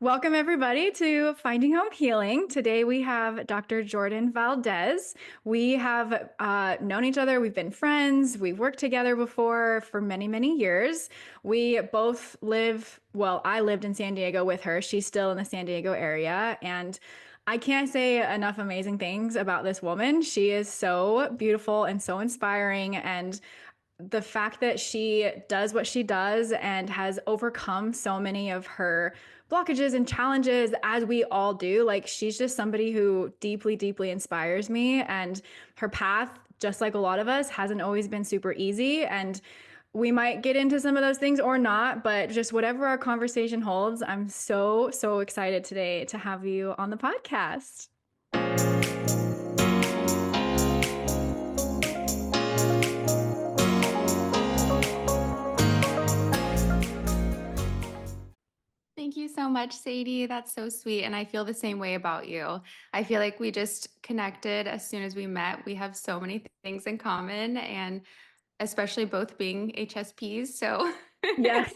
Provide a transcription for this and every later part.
Welcome, everybody, to Finding Home Healing. Today we have Dr. Jordan Valdez. We have known each other, we've been friends, we've worked together before for many, many years. We both I lived in San Diego with her. She's still in the San Diego area. And I can't say enough amazing things about this woman. She is so beautiful and so inspiring. And the fact that she does what she does and has overcome so many of her blockages and challenges, as we all do, like she's just somebody who deeply, deeply inspires me. And her path, just like a lot of us, hasn't always been super easy. And we might get into some of those things or not, but just whatever our conversation holds, I'm so, so excited today to have you on the podcast. Thank you so much, Sadie. That's so sweet. And I feel the same way about you. I feel like we just connected as soon as we met. We have so many things in common, and especially both being HSPs. So, Yes.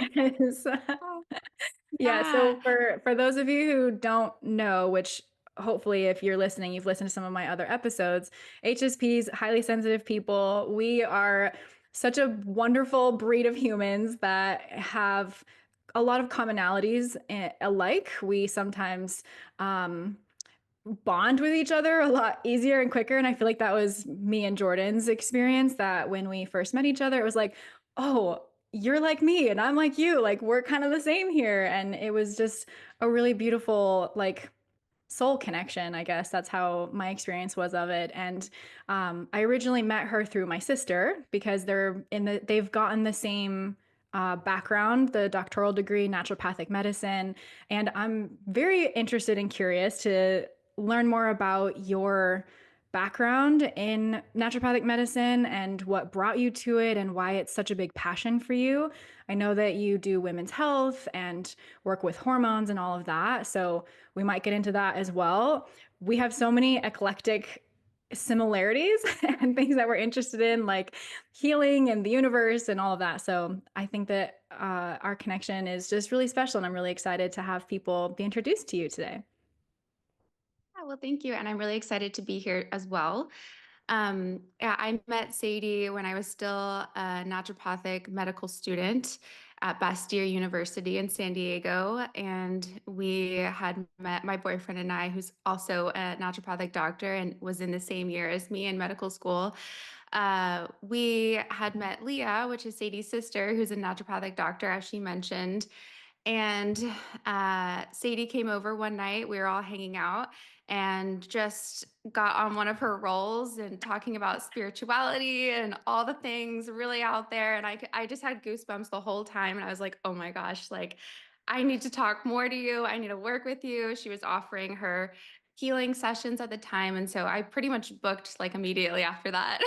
Yeah, so yeah. for those of you who don't know, which hopefully if you're listening, you've listened to some of my other episodes, HSPs, highly sensitive people, we are such a wonderful breed of humans that have a lot of commonalities alike. We sometimes bond with each other a lot easier and quicker. And I feel like that was me and Jordan's experience, that when we first met each other, it was like, oh, you're like me and I'm like you. Like we're kind of the same here. And it was just a really beautiful, like, soul connection, I guess. That's how my experience was of it. And I originally met her through my sister because they've gotten the same background, the doctoral degree, naturopathic medicine. And I'm very interested and curious to learn more about your background in naturopathic medicine and what brought you to it and why it's such a big passion for you. I know that you do women's health and work with hormones and all of that. So we might get into that as well. We have so many eclectic similarities and things that we're interested in, like healing and the universe and all of that. So I think that our connection is just really special. And I'm really excited to have people be introduced to you today. Yeah, well, thank you. And I'm really excited to be here as well. Yeah, I met Sadie when I was still a naturopathic medical student at Bastyr University in San Diego. And we had met my boyfriend and I, who's also a naturopathic doctor and was in the same year as me in medical school. We had met Leah, which is Sadie's sister, who's a naturopathic doctor, as she mentioned. And Sadie came over one night. We were all hanging out and just got on one of her rolls and talking about spirituality and all the things really out there. And I just had goosebumps the whole time. And I was like, oh my gosh, like, I need to talk more to you. I need to work with you. She was offering her healing sessions at the time. And so I pretty much booked like immediately after that.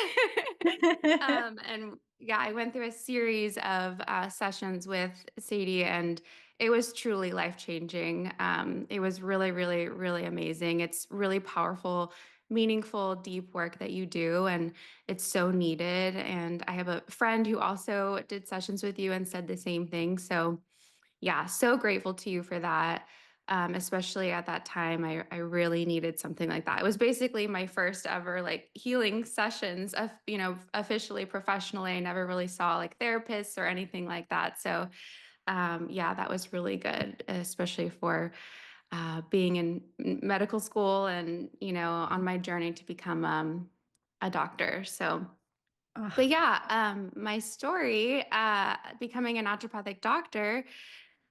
And yeah, I went through a series of sessions with Sadie, and it was truly life-changing. It was really, really, really amazing. It's really powerful, meaningful, deep work that you do, and it's so needed. And I have a friend who also did sessions with you and said the same thing. So yeah, so grateful to you for that. Especially at that time, I really needed something like that. It was basically my first ever like healing sessions of, officially professionally. I never really saw like therapists or anything like that. So yeah, that was really good, especially for being in medical school and, on my journey to become a doctor. So but Ugh, yeah, my story, becoming a naturopathic doctor,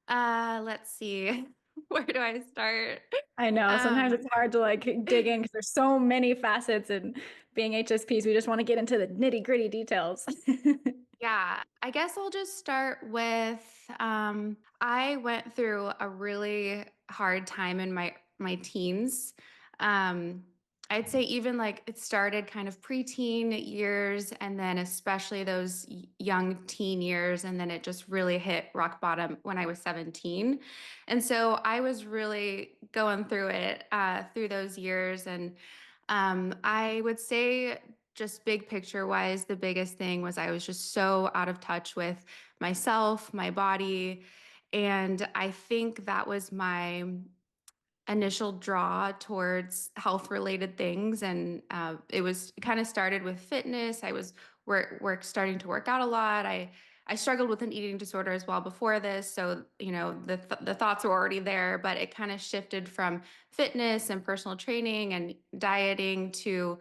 let's see, where do I start? I know. Sometimes Um, it's hard to like dig in because there's so many facets and being HSPs, we just want to get into the nitty-gritty details. yeah, I guess I'll just start with, I went through a really hard time in my teens. Um, I'd say even like it started kind of preteen years and then especially those young teen years, and then it just really hit rock bottom when I was 17. And so I was really going through it through those years. And I would say, just big picture wise, the biggest thing was I was just so out of touch with myself, my body, And I think that was my initial draw towards health related things. And it was kind of started with fitness. I was starting to work out a lot. I struggled with an eating disorder as well before this. So, the thoughts were already there, but it kind of shifted from fitness and personal training and dieting to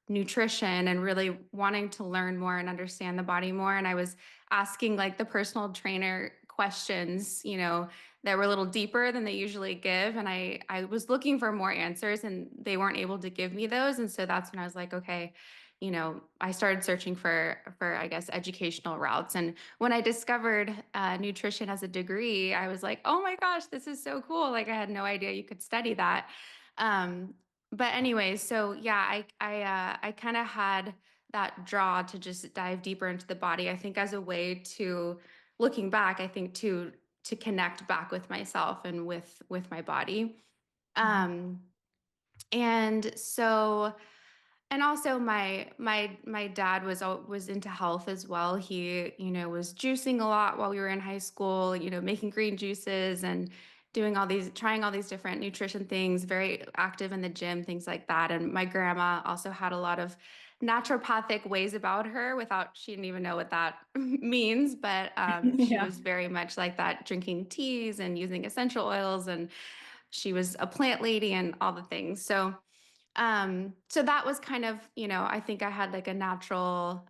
nutrition and really wanting to learn more and understand the body more. And I was asking like the personal trainer questions, that were a little deeper than they usually give. And I was looking for more answers and they weren't able to give me those. And so that's when I was like, okay, I started searching for I guess educational routes. And when I discovered nutrition as a degree, I was like, oh my gosh, this is so cool. Like I had no idea you could study that. Um, but anyway, so yeah, I kind of had that draw to just dive deeper into the body. I think as a way to looking back, I think to connect back with myself and with my body. Mhm. Um, and so and also my dad was into health as well. He, was juicing a lot while we were in high school, making green juices and trying all these different nutrition things, very active in the gym, things like that. And my grandma also had a lot of naturopathic ways about her without she didn't even know what that means, but she Yeah. was very much like that, drinking teas and using essential oils, and she was a plant lady and all the things. So that was kind of, I think I had like a natural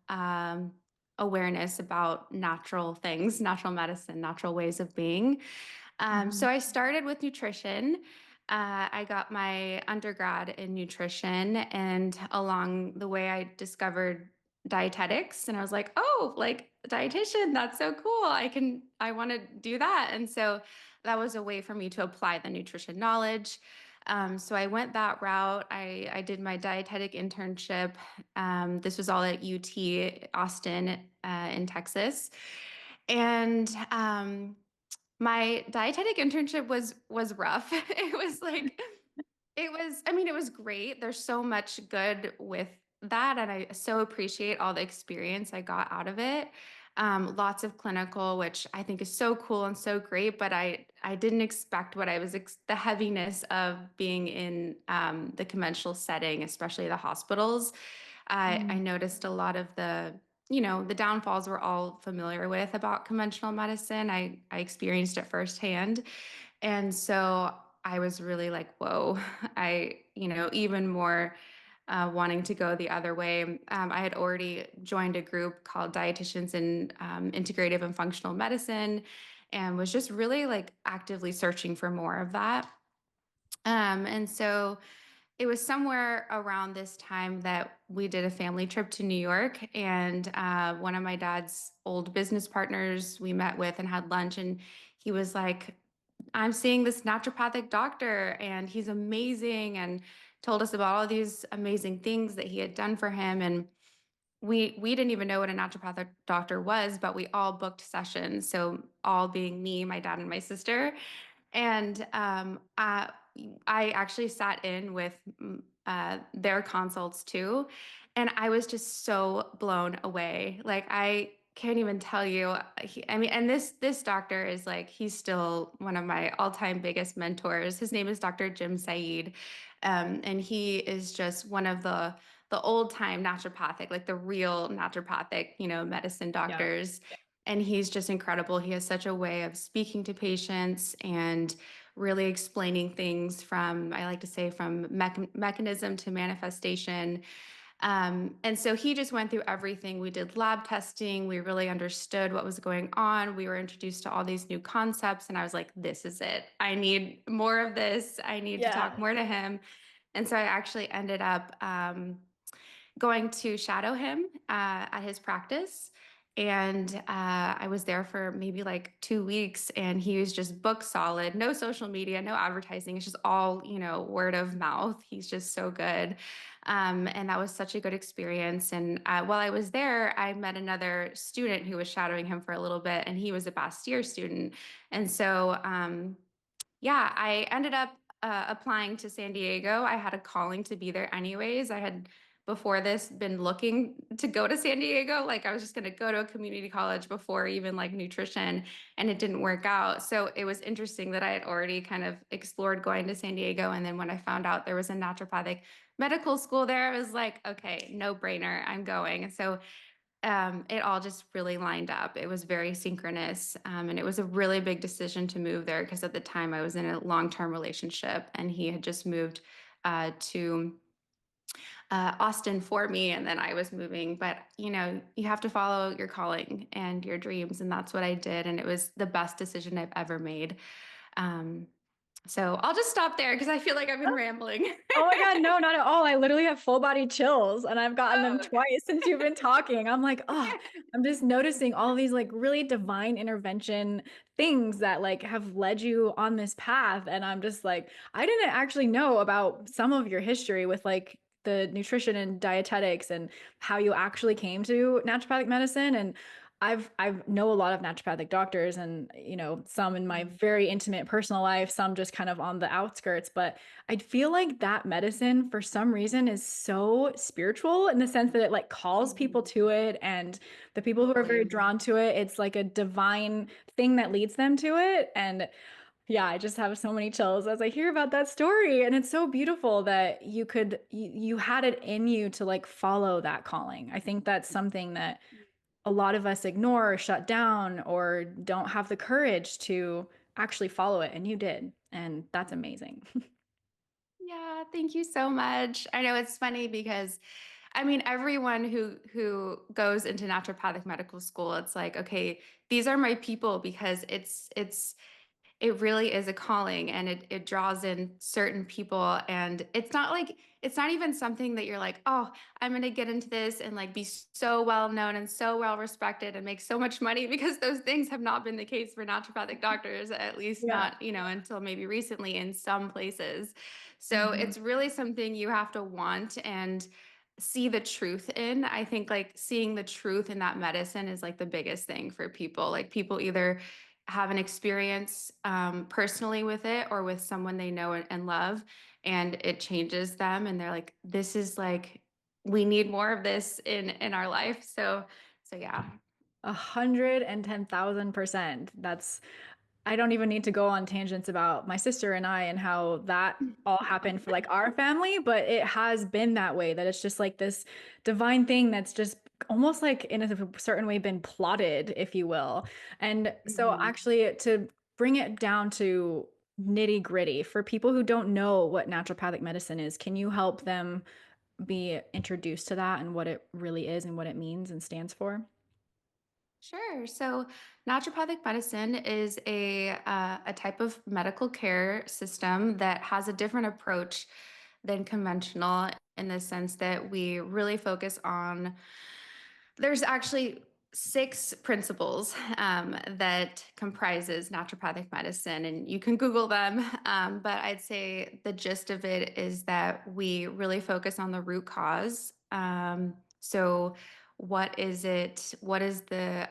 awareness about natural things, natural medicine, natural ways of being. So Mhm. I started with nutrition. I got my undergrad in nutrition, and along the way, I discovered dietetics, and I was like, "Oh, like dietitian, that's so cool! I want to do that." And so that was a way for me to apply the nutrition knowledge. So I went that route. I did my dietetic internship. This was all at UT Austin in Texas, and my dietetic internship was rough. It was like I mean, it was great. There's so much good with that, and I so appreciate all the experience I got out of it. Lots of clinical, which I think is so cool and so great, but I didn't expect what the heaviness of being in the conventional setting, especially the hospitals. I Mm. noticed a lot of the downfalls we're all familiar with about conventional medicine. I experienced it firsthand. And so I was really like, whoa, even more wanting to go the other way. I had already joined a group called Dietitians in Integrative and Functional Medicine and was just really like actively searching for more of that. And so it was somewhere around this time that we did a family trip to New York, and one of my dad's old business partners we met with and had lunch, and he was like, I'm seeing this naturopathic doctor, and he's amazing, and told us about all these amazing things that he had done for him. And we didn't even know what a naturopathic doctor was, but we all booked sessions. So all being me, my dad, and my sister. And I actually sat in with their consults too. And I was just so blown away. Like, I can't even tell you. I mean, and this doctor is like, he's still one of my all-time biggest mentors. His name is Dr. Jim Saeed. And he is just one of the old-time naturopathic, like the real naturopathic, medicine Yeah. doctors. And he's just incredible. He has such a way of speaking to patients and really explaining things from, I like to say, from mechanism to manifestation. And so he just went through everything. We did lab testing. We really understood what was going on. We were introduced to all these new concepts. And I was like, this is it. I need more of this. I need to talk Yeah. more to him. And so I actually ended up going to shadow him at his practice. And I was there for maybe like 2 weeks, and he was just book solid, no social media, no advertising. It's just all, word of mouth. He's just so good. And that was such a good experience. And while I was there, I met another student who was shadowing him for a little bit, and he was a Bastyr student. And so, yeah, I ended up applying to San Diego. I had a calling to be there anyways. I had before this been looking to go to San Diego. Like I was just going to go to a community college before even like nutrition, and it didn't work out. So it was interesting that I had already kind of explored going to San Diego. And then when I found out there was a naturopathic medical school there, I was like, okay, no brainer, I'm going. And so it all just really lined up. It was very synchronous. And it was a really big decision to move there because at the time I was in a long-term relationship and he had just moved to Austin for me. And then I was moving. But, you know, you have to follow your calling and your dreams. And that's what I did. And it was the best decision I've ever made. Um, so I'll just stop there because I feel like I've been rambling. Oh my God, no, not at all. I literally have full body chills and I've gotten them Oh, twice since you've been talking. I'm like, oh, I'm just noticing all these like really divine intervention things that like have led you on this path. And I'm just like, I didn't actually know about some of your history with like the nutrition and dietetics and how you actually came to naturopathic medicine. And I've know a lot of naturopathic doctors and some in my very intimate personal life, some just kind of on the outskirts, but I feel like that medicine for some reason is so spiritual in the sense that it like calls people to it and the people who are very totally. drawn to it, it's like a divine thing that leads them to it. And yeah, I just have so many chills as I hear about that story. And it's so beautiful that you had it in you to like follow that calling. I think that's something that a lot of us ignore or shut down or don't have the courage to actually follow it. And you did. And that's amazing. Yeah, thank you so much. I know it's funny because I mean everyone who goes into naturopathic medical school, it's like, okay, these are my people because it really is a calling and it draws in certain people and it's not even something that you're like, oh, I'm going to get into this and like be so well known and so well respected and make so much money because those things have not been the case for naturopathic doctors, at least Yeah. not, until maybe recently in some places. So Mhm. it's really something you have to want and see the truth in. I think like seeing the truth in that medicine is like the biggest thing for people. Like people either have an experience personally with it or with someone they know and love, and it changes them, and they're like, "This is like we need more of this in our life." So yeah. 110,000%. I don't even need to go on tangents about my sister and I and how that all happened for like our family, but it has been that way, that it's just like this divine thing that's just almost like in a certain way been plotted, if you will. And so Mhm. actually to bring it down to nitty gritty for people who don't know what naturopathic medicine is, can you help them be introduced to that and what it really is and what it means and stands for? Sure. So, naturopathic medicine is a type of medical care system that has a different approach than conventional in the sense that we really focus on there's actually six principles that comprises naturopathic medicine, and you can Google them. But I'd say the gist of it is that we really focus on the root cause. So, what is it? What is the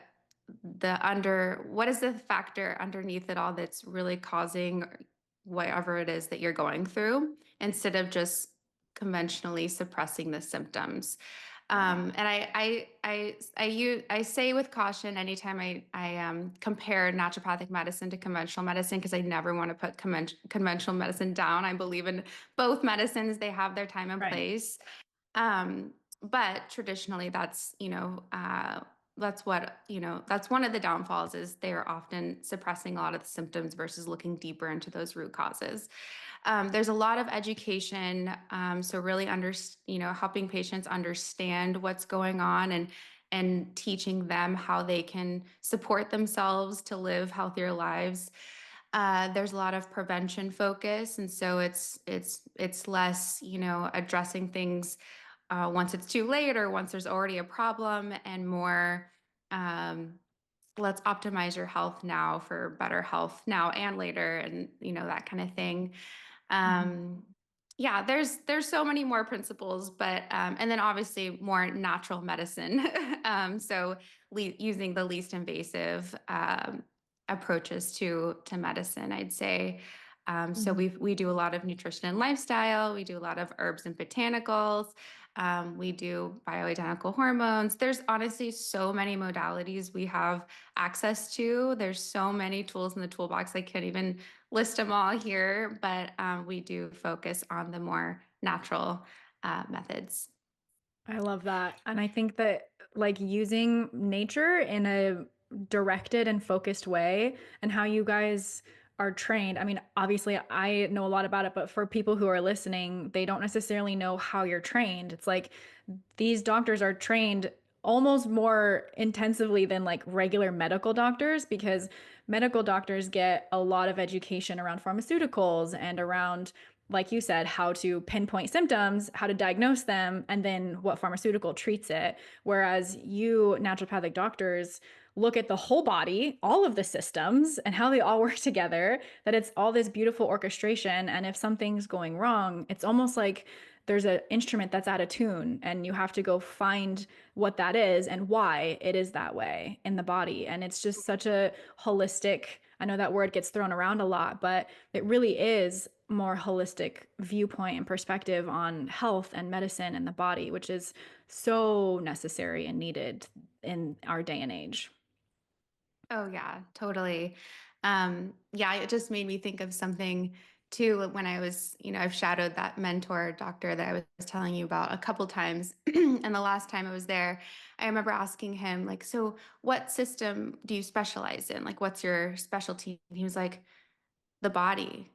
factor underneath it all that's really causing whatever it is that you're going through, instead of just conventionally suppressing the symptoms. Right. And I say with caution anytime I compare naturopathic medicine to conventional medicine because I never want to put conventional medicine down. I believe in both medicines; they have their time and Right. place. Um, but traditionally, that's what, that's one of the downfalls is they are often suppressing a lot of the symptoms versus looking deeper into those root causes. There's a lot of education, so really helping patients understand what's going on and teaching them how they can support themselves to live healthier lives. There's a lot of prevention focus, and so it's less, addressing things once it's too late or once there's already a problem, and more, um, let's optimize your health now for better health now and later, and that kind of thing. Mhm. um, yeah, there's so many more principles, but and then obviously more natural medicine. So using the least invasive approaches to medicine, I'd say. So Mhm. we do a lot of nutrition and lifestyle. We do a lot of herbs and botanicals. We do bioidentical hormones. There's honestly so many modalities we have access to. There's so many tools in the toolbox. I can't even list them all here, but we do focus on the more natural methods. I love that. And I think that like using nature in a directed and focused way and how you guys are trained. I mean, obviously I know a lot about it, but for people who are listening, they don't necessarily know how you're trained. It's like these doctors are trained almost more intensively than like regular medical doctors because medical doctors get a lot of education around pharmaceuticals and around, like you said, how to pinpoint symptoms, how to diagnose them, and then what pharmaceutical treats it. Whereas you, naturopathic doctors, look at the whole body, all of the systems, and how they all work together, that it's all this beautiful orchestration. And if something's going wrong, it's almost like there's an instrument that's out of tune, and you have to go find what that is and why it is that way in the body. And it's just such a holistic, I know that word gets thrown around a lot, but it really is more holistic viewpoint and perspective on health and medicine and the body, which is so necessary and needed in our day and age. Oh yeah, totally. Yeah, it just made me think of something too when I was, I've shadowed that mentor doctor that I was telling you about a couple times. And the last time I was there, I remember asking him, like, so what system do you specialize in? Like, what's your specialty? And he was like, the body.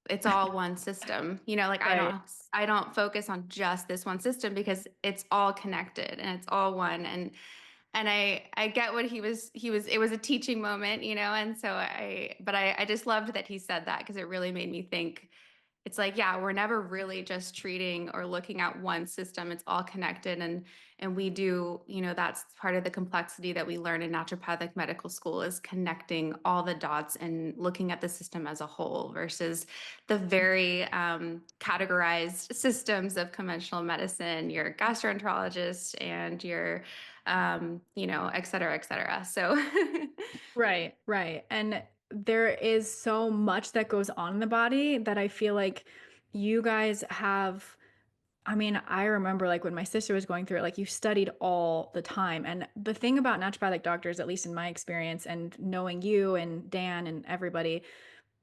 It's all one system. Like Right. I don't focus on just this one system because it's all connected and it's all one. And I get what he was it was a teaching moment, and so I just loved that he said that because it really made me think. It's like, yeah, we're never really just treating or looking at one system. It's all connected, and we do, that's part of the complexity that we learn in naturopathic medical school is connecting all the dots and looking at the system as a whole versus the very categorized systems of conventional medicine, your gastroenterologist and your et cetera, et cetera. So Right, right. And there is so much that goes on in the body that I feel like you guys have. I mean, I remember like when my sister was going through it, like you studied all the time. And the thing about naturopathic doctors, at least in my experience, and knowing you and Dan and everybody,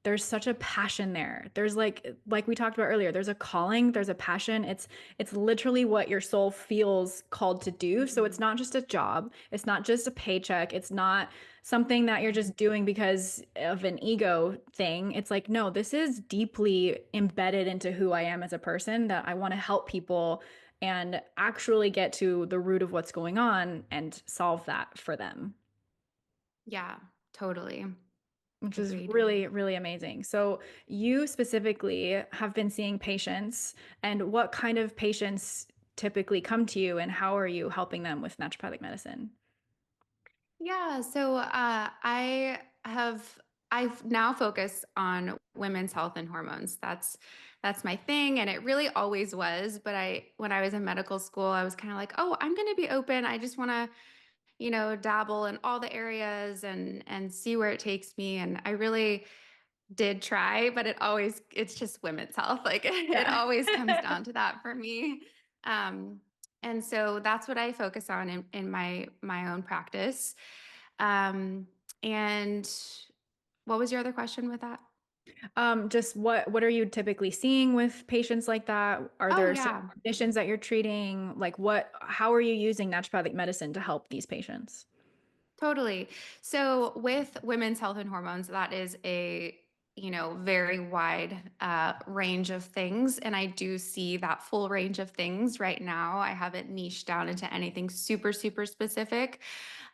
there's such a passion there. There's like we talked about earlier, there's a calling, there's a passion. It's literally what your soul feels called to do. So it's Mhm. not just a job, it's not just a paycheck, it's not something that you're just doing because of an ego thing. It's like, no, this is deeply embedded into who I am as a person, that I want to help people and actually get to the root of what's going on and solve that for them, Yeah, totally. which is Agreed. really, really amazing. So, you specifically have been seeing patients, and what kind of patients typically come to you, and how are you helping them with naturopathic medicine? Yeah, so I've now focused on women's health and hormones. That's my thing, and it really always was. But I when I was in medical school, I was kind of like, oh, I'm going to be open. I just want to, dabble in all the areas and see where it takes me. And I really did try, but it's just women's health. Like it Yeah. always comes down to that for me. Um, and so that's what I focus on in my own practice. Um, and what was your other question with that? Just what are you typically seeing with patients like that? Are Oh there certain yeah. conditions that you're treating? Like how are you using naturopathic medicine to help these patients? Totally. So with women's health and hormones, that is a very wide range of things, and I do see that full range of things right now. I haven't niched down into anything super super specific,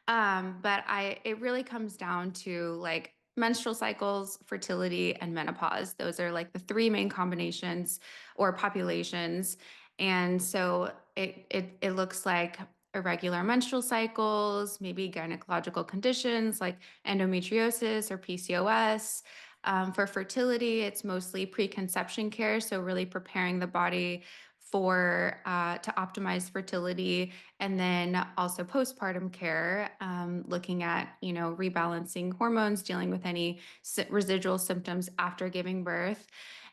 but I it really comes down to like menstrual cycles, fertility, and menopause. Those are like the three main combinations or populations, and so it looks like irregular menstrual cycles, maybe gynecological conditions like endometriosis or PCOS. For fertility, it's mostly preconception care, so really preparing the body for to optimize fertility, and then also postpartum care, looking at rebalancing hormones, dealing with any residual symptoms after giving birth.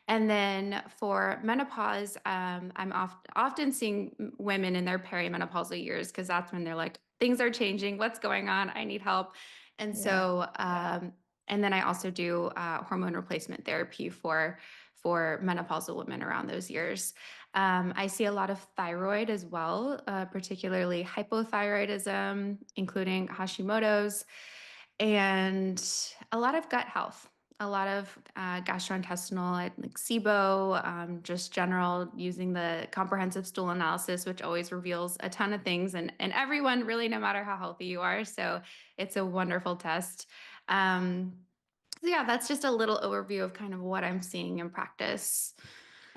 And then for menopause, I'm often seeing women in their perimenopausal years because that's when they're like, things are changing. What's going on? I need help. And Yeah. so, and then I also do hormone replacement therapy for menopausal women around those years. I see a lot of thyroid as well, particularly hypothyroidism, including Hashimoto's, and a lot of gut health, a lot of gastrointestinal, like SIBO, just general using the comprehensive stool analysis, which always reveals a ton of things and everyone, really, no matter how healthy you are. So it's a wonderful test. Um, so yeah, that's just a little overview of kind of what I'm seeing in practice.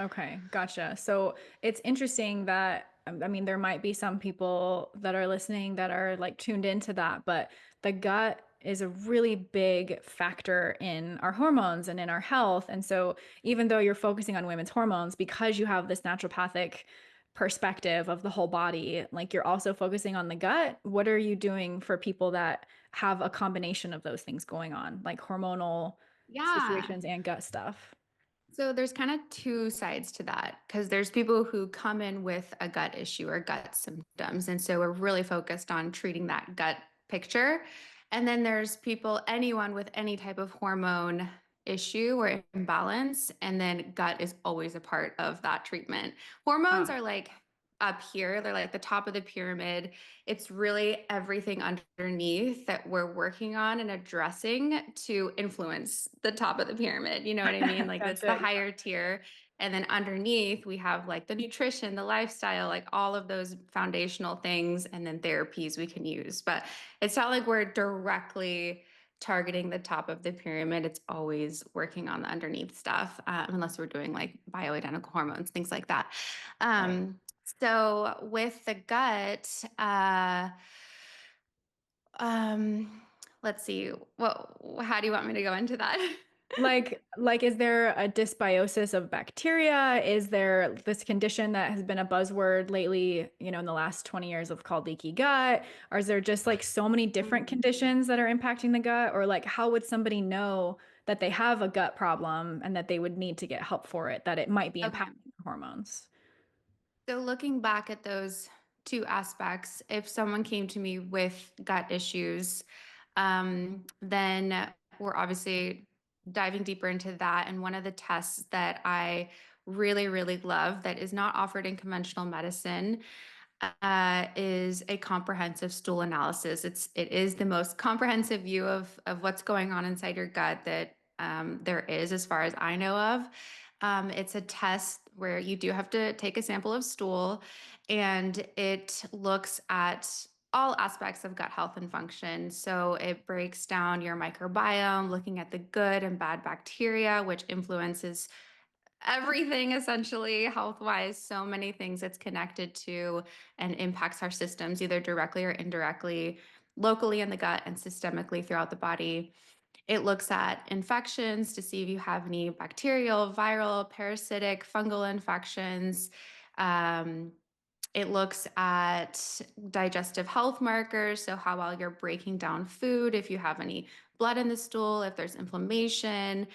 Okay, gotcha. So it's interesting that, I mean, there might be some people that are listening that are like tuned into that, but the gut is a really big factor in our hormones and in our health. And so even though you're focusing on women's hormones, because you have this naturopathic perspective of the whole body, like you're also focusing on the gut, what are you doing for people that have a combination of those things going on, like hormonal Yeah. situations and gut stuff? So there's kind of two sides to that because there's people who come in with a gut issue or gut symptoms. And so we're really focused on treating that gut picture. And then there's people, anyone with any type of hormone issue or imbalance. And then gut is always a part of that treatment. Hormones Ah, are like up here, they're like the top of the pyramid. It's really everything underneath that we're working on and addressing to influence the top of the pyramid. You know what I mean? Like that's the gotcha. higher tier. And then underneath, we have like the nutrition, the lifestyle, like all of those foundational things, and then therapies we can use. But it's not like we're directly targeting the top of the pyramid. It's always working on the underneath stuff, unless we're doing like bioidentical hormones, things like that. Right. So with the gut, um, let's see, how do you want me to go into that? Like, is there a dysbiosis of bacteria? Is there this condition that has been a buzzword lately, in the last 20 years of called leaky gut? Or is there just like so many different Mm. conditions that are impacting the gut? Or like, how would somebody know that they have a gut problem and that they would need to get help for it, that it might be Okay. impacting hormones? So looking back at those two aspects, if someone came to me with gut issues, then we're obviously diving deeper into that. And one of the tests that I really, really love that is not offered in conventional medicine is a comprehensive stool analysis. It is the most comprehensive view of what's going on inside your gut that there is, as far as I know of. It's a test where you do have to take a sample of stool, and it looks at all aspects of gut health and function. So it breaks down your microbiome, looking at the good and bad bacteria, which influences everything essentially health wise, so many things it's connected to and impacts our systems either directly or indirectly, locally in the gut and systemically throughout the body. It looks at infections to see if you have any bacterial, viral, parasitic, fungal infections. Um, it looks at digestive health markers, so how well you're breaking down food, if you have any blood in the stool, if there's inflammation,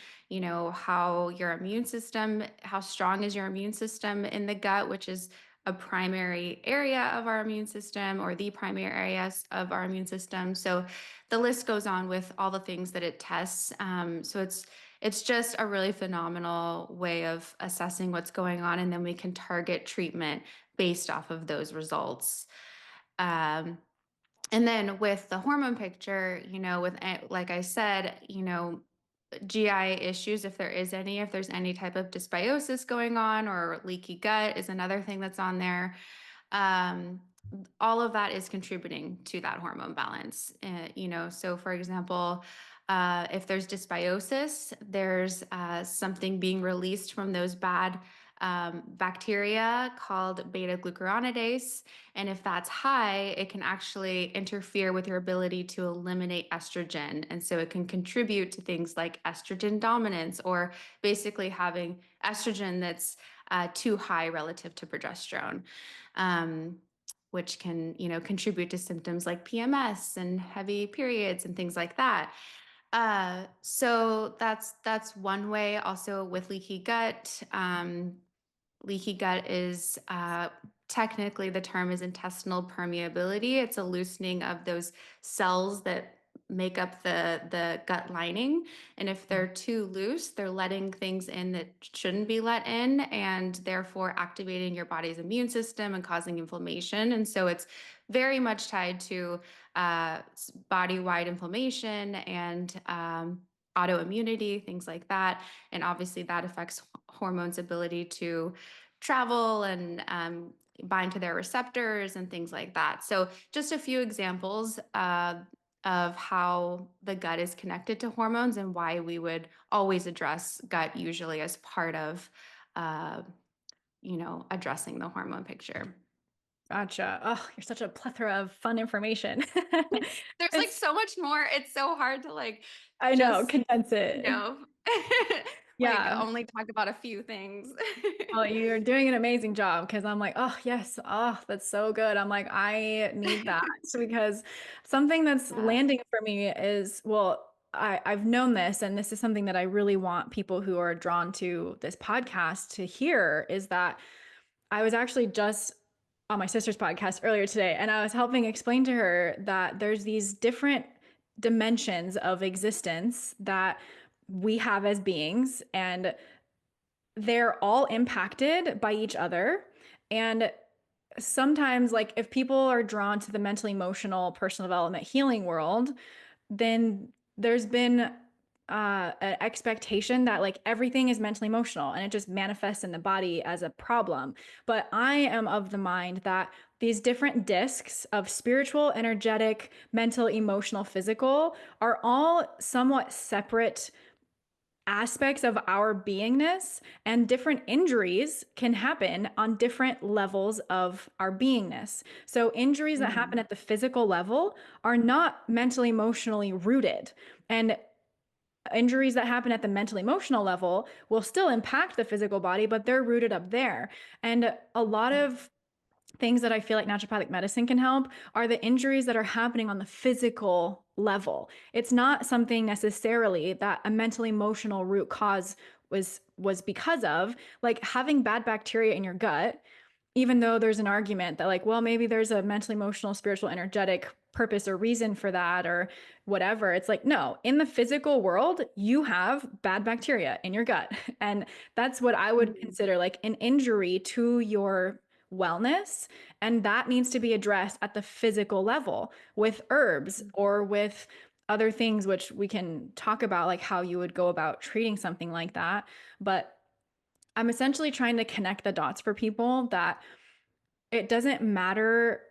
how your immune system, how strong is your immune system in the gut, which is a primary area of our immune system or the primary areas of our immune system. So the list goes on with all the things that it tests. So it's just a really phenomenal way of assessing what's going on, and then we can target treatment based off of those results. Um, and then with the hormone picture, like I said, GI issues, if there is any, if there's any type of dysbiosis going on or leaky gut is another thing that's on there. Um, all of that is contributing to that hormone balance. So for example, if there's dysbiosis, there's something being released from those bad bacteria called beta glucuronidase. And if that's high, it can actually interfere with your ability to eliminate estrogen. And so it can contribute to things like estrogen dominance or basically having estrogen that's too high relative to progesterone. Um, which can, contribute to symptoms like PMS and heavy periods and things like that. So that's one way. Also with leaky gut, leaky gut is technically the term is intestinal permeability. It's a loosening of those cells that make up the gut lining. And if they're too loose, they're letting things in that shouldn't be let in, and therefore activating your body's immune system and causing inflammation. And so it's very much tied to body-wide inflammation and autoimmunity, things like that. And obviously, that affects hormones' ability to travel and bind to their receptors and things like that. So, just a few examples of how the gut is connected to hormones and why we would always address gut usually as part of, uh, addressing the hormone picture. Gotcha. Oh, you're such a plethora of fun information. There's like It's, so much more. It's so hard to I know, just, condense you it. know, like Yeah. only talk about a few things. Well, you're doing an amazing job because I'm like, oh, yes. Oh, that's so good. I'm like, I need that because something that's Yeah. landing for me is, well, I've known this, and this is something that I really want people who are drawn to this podcast to hear is that I was actually just on my sister's podcast earlier today, and I was helping explain to her that there's these different dimensions of existence that we have as beings, and they're all impacted by each other. And sometimes, like, if people are drawn to the mental, emotional, personal development, healing world, then there's been an expectation that like everything is mentally emotional and it just manifests in the body as a problem. But I am of the mind that these different discs of spiritual, energetic, mental, emotional, physical are all somewhat separate aspects of our beingness, and different injuries can happen on different levels of our beingness. So, injuries that happen Mhm. at the physical level are not mentally, emotionally rooted. And injuries that happen at the mental emotional level will still impact the physical body, but they're rooted up there. And a lot of things that I feel like naturopathic medicine can help are the injuries that are happening on the physical level. It's not something necessarily that a mental emotional root cause was because of, like having bad bacteria in your gut, even though there's an argument that like, well, maybe there's a mental emotional spiritual energetic purpose or reason for that or whatever. It's like, no, in the physical world you have bad bacteria in your gut, and that's what I would Mhm. consider like an injury to your wellness. And that needs to be addressed at the physical level with herbs or with other things, which we can talk about, like how you would go about treating something like that. But I'm essentially trying to connect the dots for people that it doesn't matter.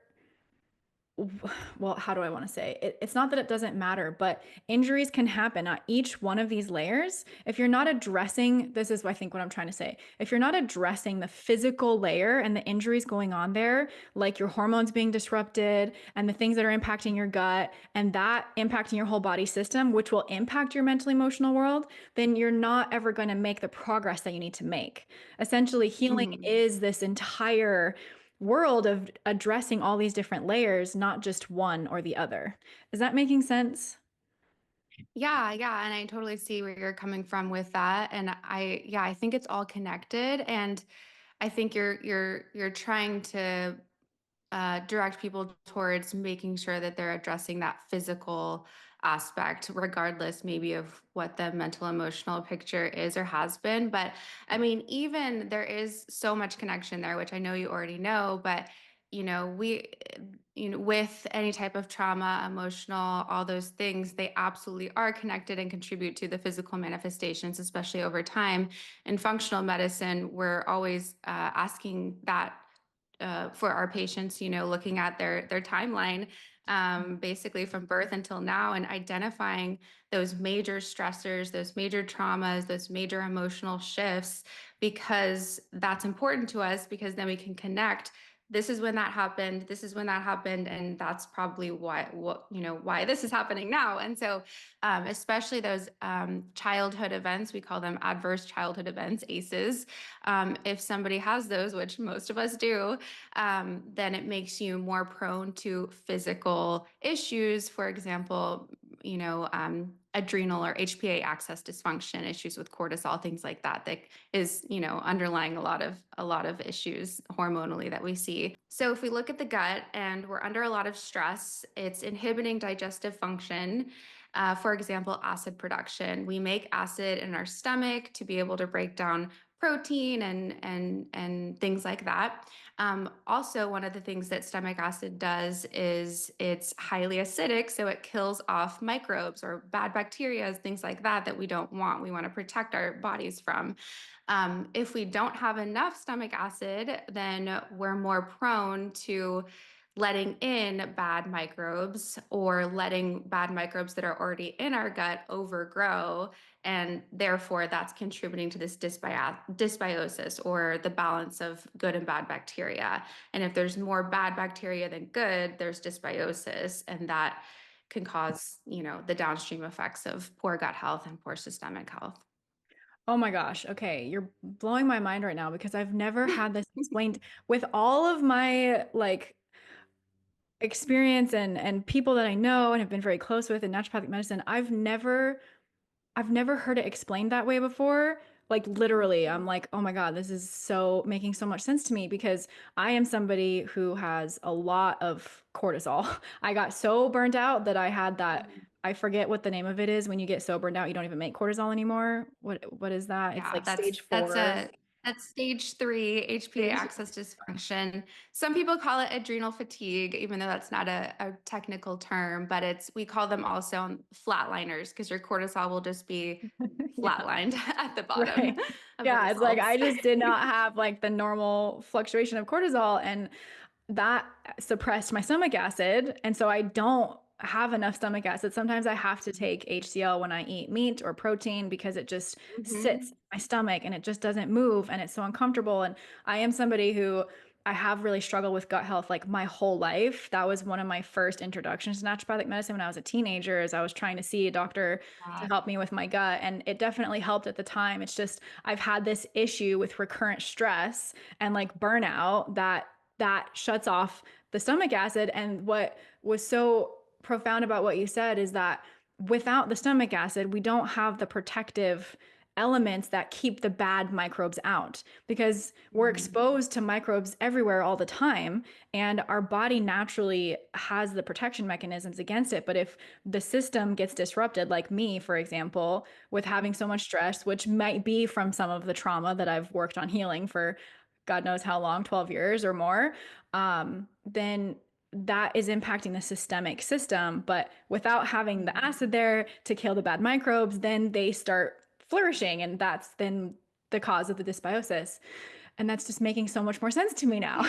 Well, how do I want to say it? It's not that it doesn't matter, but injuries can happen at each one of these layers. If you're not addressing, this is I think what I'm trying to say. If you're not addressing the physical layer and the injuries going on there, like your hormones being disrupted and the things that are impacting your gut and that impacting your whole body system, which will impact your mental emotional world, then you're not ever going to make the progress that you need to make. Essentially, healing Mhm. is this entire world of addressing all these different layers, not just one or the other. Is that making sense? Yeah, yeah, and I totally see where you're coming from with that. And yeah, I think it's all connected, and I think you're trying to direct people towards making sure that they're addressing that physical aspect, regardless maybe of what the mental emotional picture is or has been. But I mean, even there is so much connection there, which I know you already know, but we with any type of trauma, emotional, all those things, they absolutely are connected and contribute to the physical manifestations, especially over time. In functional medicine, we're always asking that for our patients, looking at their timeline, basically from birth until now, and identifying those major stressors, those major traumas, those major emotional shifts, because that's important to us, because then we can connect. This is when that happened. This is when that happened, and that's probably why this is happening now. And so, especially those childhood events, we call them adverse childhood events, ACEs. If somebody has those, which most of us do, then it makes you more prone to physical issues. For example, adrenal or HPA axis dysfunction, issues with cortisol, things like that, that is, underlying a lot of issues hormonally that we see. So if we look at the gut and we're under a lot of stress, it's inhibiting digestive function. For example, acid production. We make acid in our stomach to be able to break down protein and things like that. Also, one of the things that stomach acid does is it's highly acidic, so it kills off microbes or bad bacteria, things like that that we don't want. We want to protect our bodies from. If we don't have enough stomach acid, then we're more prone to letting in bad microbes or letting bad microbes that are already in our gut overgrow. And therefore, that's contributing to this dysbiosis or the balance of good and bad bacteria. And if there's more bad bacteria than good, there's dysbiosis. And that can cause, the downstream effects of poor gut health and poor systemic health. Oh my gosh. Okay. You're blowing my mind right now because I've never had this explained with all of my like experience and people that I know and have been very close with in naturopathic medicine. I've never heard it explained that way before. Like literally, I'm like, oh my God, this is so making so much sense to me because I am somebody who has a lot of cortisol. I got so burned out that I had that, I forget what the name of it is when you get so burned out you don't even make cortisol anymore. What is that? It's Yeah, like that's stage that's 4. a that's stage 3 HPA Stage. axis dysfunction. Some people call it adrenal fatigue, even though that's not a technical term, but we call them also flatliners because your cortisol will just be Yeah. flatlined at the bottom Right. of the Yeah, it's like results. I just did not have like the normal fluctuation of cortisol and that suppressed my stomach acid. And so I don't have enough stomach acid. Sometimes I have to take HCl when I eat meat or protein because it just sits Mhm. in my stomach and it just doesn't move and it's so uncomfortable. And I am somebody who I have really struggled with gut health like my whole life. That was one of my first introductions to naturopathic medicine when I was a teenager, as I was trying to see a doctor to Yeah. help me with my gut. And it definitely helped at the time. It's just I've had this issue with recurrent stress and like burnout that shuts off the stomach acid. And what was so profound about what you said is that without the stomach acid, we don't have the protective elements that keep the bad microbes out because we're Mhm. exposed to microbes everywhere all the time and our body naturally has the protection mechanisms against it. But if the system gets disrupted, like me for example, with having so much stress, which might be from some of the trauma that I've worked on healing for God knows how long, 12 years or more, then that is impacting the systemic system. But without having the acid there to kill the bad microbes, then they start flourishing. And that's then the cause of the dysbiosis. And that's just making so much more sense to me now.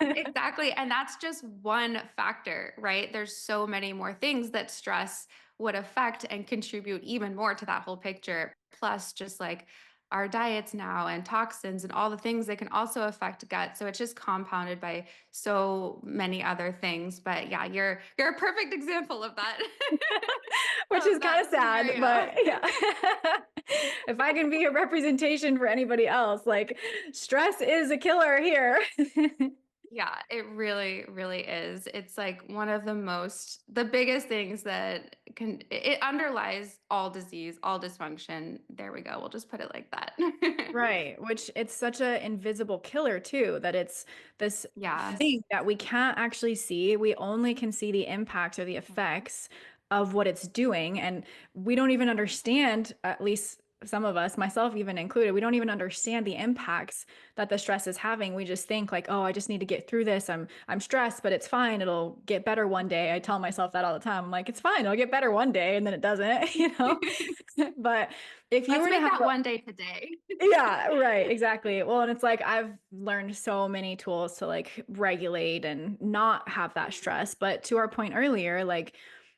Exactly. And that's just one factor, right? There's so many more things that stress would affect and contribute even more to that whole picture. Plus, just like our diets now and toxins and all the things that can also affect gut. So it's just compounded by so many other things. But yeah, you're a perfect example of that. Which is Of kind of that sad, scenario. but yeah. If I can be a representation for anybody else, like stress is a killer here. Yeah, it really, really is. It's like one of the biggest things that it underlies all disease, all dysfunction. There we go. We'll just put it like that. Right, which it's such an invisible killer too, that it's this Yes. thing that we can't actually see. We only can see the impact or the effects of what it's doing. And we don't even understand, at least some of us, myself even included, we don't even understand the impacts that the stress is having. We just think like, oh, I just need to get through this. I'm stressed, but it's fine. It'll get better one day. I tell myself that all the time. I'm like, it's fine, it'll get better one day, and then it doesn't, you know? But if you Let's were to make have that one day today. yeah, right, exactly. Well, and it's like I've learned so many tools to like regulate and not have that stress. But to our point earlier, like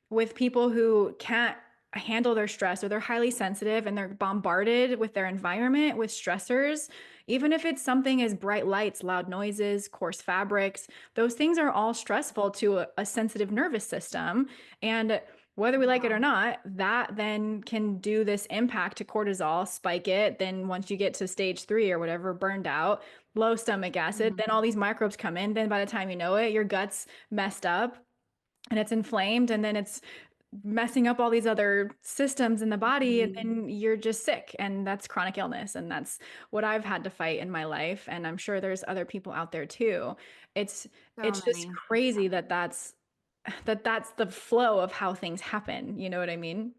with people who can't handle their stress or they're highly sensitive and they're bombarded with their environment with stressors, even if it's something as bright lights, loud noises, coarse fabrics, those things are all stressful to a sensitive nervous system. And whether we like it Yeah. or not, that then can do this impact to cortisol, spike it. Then once you get to stage 3 or whatever, burned out, low stomach acid, then all Mhm. these microbes come in. Then by the time you know it, your gut's messed up and it's inflamed. And then it's messing up all these other systems in the body, and Mhm. then you're just sick, and that's chronic illness, and that's what I've had to fight in my life, and I'm sure there's other people out there too. It's So it's just many. crazy that that's the flow of how things happen. You know what I mean?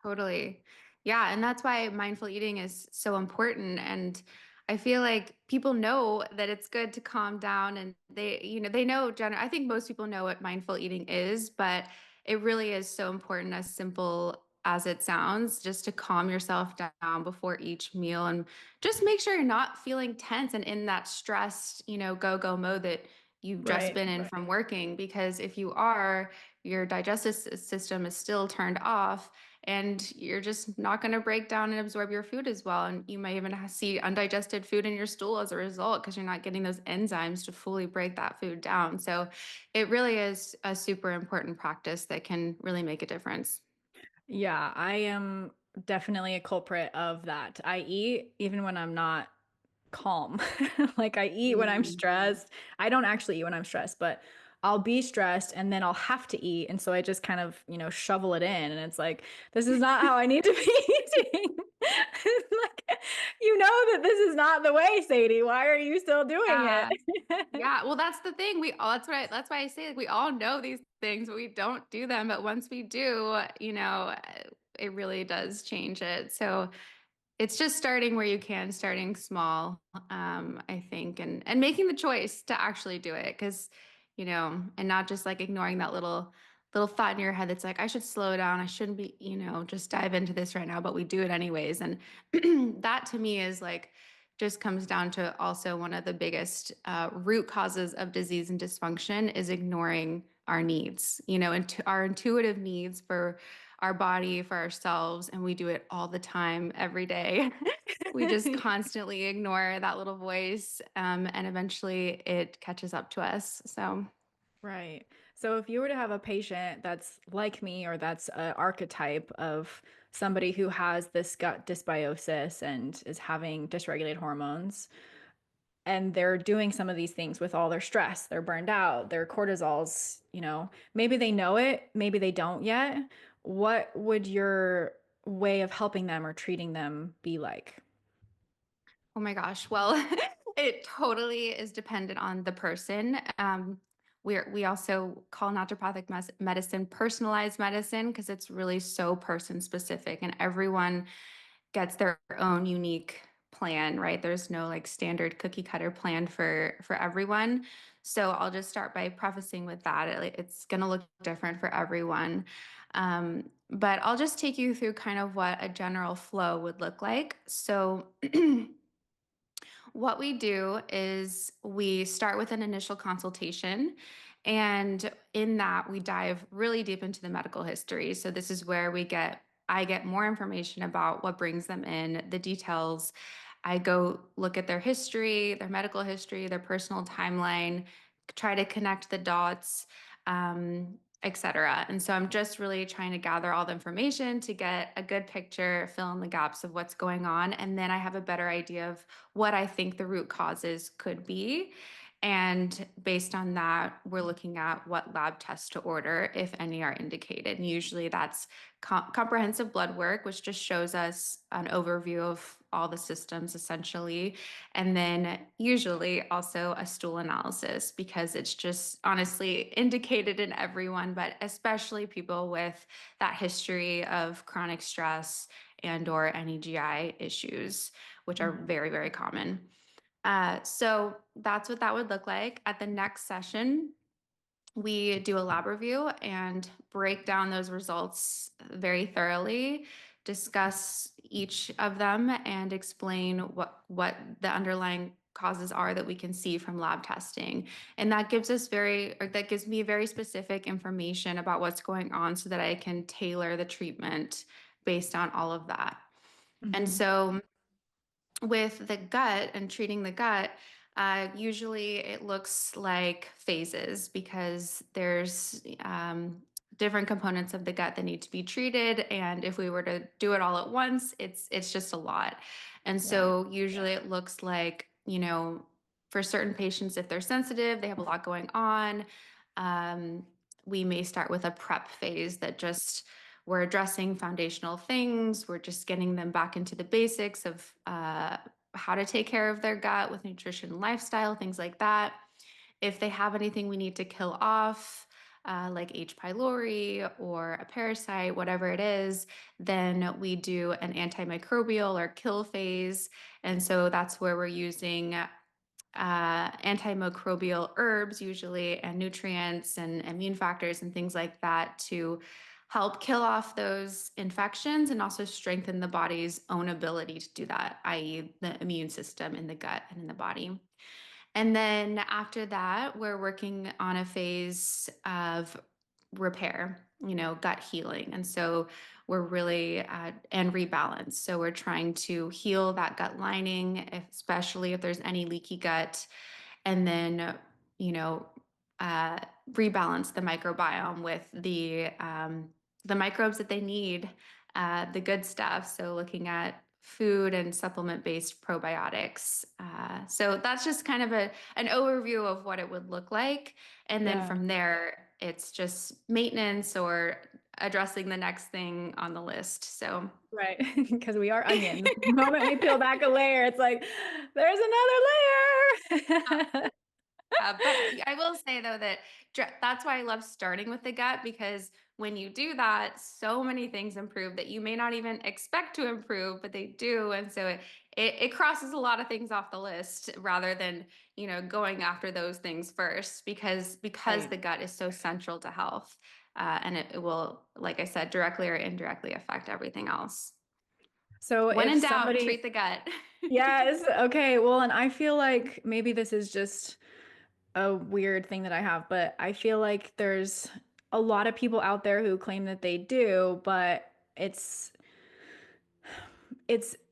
Totally. Yeah. And that's why mindful eating is so important. And I feel like people know that it's good to calm down and they know, I think most people know what mindful eating is, but it really is so important, as simple as it sounds, just to calm yourself down before each meal and just make sure you're not feeling tense and in that stressed, go mode that you've just Right. been in from working. Because if you are, your digestive system is still turned off and you're just not going to break down and absorb your food as well. And you might even see undigested food in your stool as a result because you're not getting those enzymes to fully break that food down. So it really is a super important practice that can really make a difference. Yeah, I am definitely a culprit of that. I eat even when I'm not calm. Like I eat when I'm Mm. stressed. I don't actually eat when I'm stressed, but I'll be stressed and then I'll have to eat. And so I just kind of, shovel it in. And it's like, this is not how I need to be eating. Like, you know that this is not the way, Sadie. Why are you still doing Yeah. it? Yeah, well, that's the thing. We all that's why I say, like, we all know these things, but we don't do them. But once we do, it really does change it. So it's just starting where you can, starting small, I think, and making the choice to actually do it, because, and not just like ignoring that little thought in your head that's like, I should slow down, I shouldn't be, just dive into this right now, but we do it anyways. And that to me is like just comes down to also one of the biggest root causes of disease and dysfunction is ignoring our needs, and our intuitive needs for our body, for ourselves, and we do it all the time, every day. We just constantly ignore that little voice, and eventually it catches up to us. So, Right. So if you were to have a patient that's like me or that's an archetype of somebody who has this gut dysbiosis and is having dysregulated hormones, and they're doing some of these things with all their stress, they're burned out, their cortisol's, maybe they know it, maybe they don't yet. What would your way of helping them or treating them be like? oh my gosh. Well, it totally is dependent on the person. We also call naturopathic medicine personalized medicine because it's really so person specific, and everyone gets their own unique plan, right? There's no like standard cookie cutter plan for everyone. So I'll just start by prefacing with that. It's going to look different for everyone. But I'll just take you through kind of what a general flow would look like. So what we do is we start with an initial consultation. And in that, we dive really deep into the medical history. So this is where I get more information about what brings them in, the details. I go look at their history, their medical history, their personal timeline, try to connect the dots, etc. And so I'm just really trying to gather all the information to get a good picture, fill in the gaps of what's going on. And then I have a better idea of what I think the root causes could be. And based on that, we're looking at what lab tests to order, if any are indicated. And usually that's comprehensive blood work, which just shows us an overview of all the systems essentially. And then usually also a stool analysis, because it's just honestly indicated in everyone, but especially people with that history of chronic stress and or any GI issues, which are Mhm. very, very common. So that's what that would look like. At the next session, we do a lab review and break down those results very thoroughly, discuss each of them, and explain what the underlying causes are that we can see from lab testing. And that gives me very specific information about what's going on so that I can tailor the treatment based on all of that. And Mhm. so with the gut and treating the gut, usually it looks like phases, because there's different components of the gut that need to be treated. And if we were to do it all at once, it's just a lot. And Yeah. so usually it looks like, for certain patients, if they're sensitive, they have a lot going on. Um, we may start with a prep phase that just we're addressing foundational things. We're just getting them back into the basics of how to take care of their gut with nutrition, lifestyle, things like that. If they have anything we need to kill off, like H. pylori or a parasite, whatever it is, then we do an antimicrobial or kill phase. And so that's where we're using antimicrobial herbs, usually, and nutrients and immune factors and things like that to help kill off those infections and also strengthen the body's own ability to do that, i.e., the immune system in the gut and in the body. And then after that, we're working on a phase of repair, gut healing. And so we're really, and rebalance. So we're trying to heal that gut lining, especially if there's any leaky gut, and then, you know, uh, rebalance the microbiome with the microbes that they need, the good stuff. So looking at food and supplement based probiotics. So that's just kind of an overview of what it would look like. And then Yeah. from there, it's just maintenance or addressing the next thing on the list. So Right. Because we are onions. The moment we peel back a layer, it's like, there's another layer. But I will say though that that's why I love starting with the gut, because when you do that, so many things improve that you may not even expect to improve, but they do. And so it crosses a lot of things off the list rather than, going after those things first, because Right. the gut is so central to health. And it will, like I said, directly or indirectly affect everything else. So When if in doubt, somebody, treat the gut. yes, okay, well, and I feel like maybe this is just a weird thing that I have, but I feel like there's a lot of people out there who claim that they do, but it's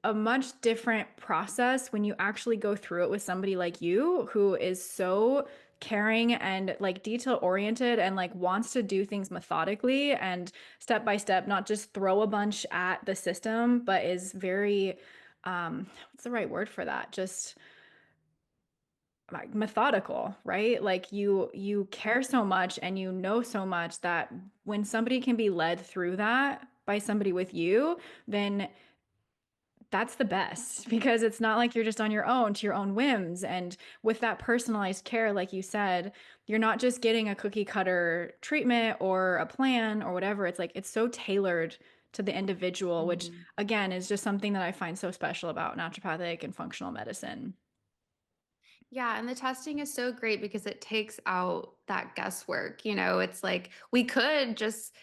a much different process when you actually go through it with somebody like you who is so caring and like detail oriented and like wants to do things methodically and step by step, not just throw a bunch at the system, but is very what's the right word for that? Just like methodical, right? Like you care so much and you know so much that when somebody can be led through that by somebody with you, then that's the best because it's not like you're just on your own to your own whims. And with that personalized care, like you said, you're not just getting a cookie cutter treatment or a plan or whatever. It's like it's so tailored to the individual, which Mhm. again is just something that I find so special about naturopathic and functional medicine. Yeah, and the testing is so great because it takes out that guesswork. It's like we could just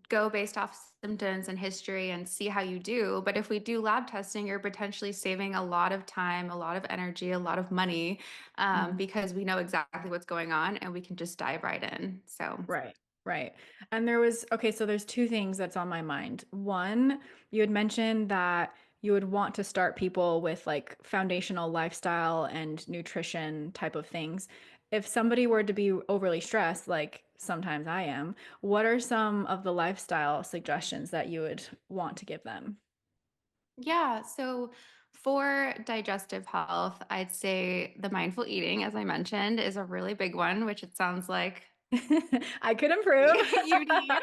go based off symptoms and history and see how you do. But if we do lab testing, you're potentially saving a lot of time, a lot of energy, a lot of money, Mhm. because we know exactly what's going on and we can just dive right in. So, Right, right. And there was, okay, so there's two things that's on my mind. One, you had mentioned that you would want to start people with like foundational lifestyle and nutrition type of things. If somebody were to be overly stressed, like sometimes I am, what are some of the lifestyle suggestions that you would want to give them? yeah. So, for digestive health, I'd say the mindful eating, as I mentioned, is a really big one, which it sounds like I could improve. you need. Gotta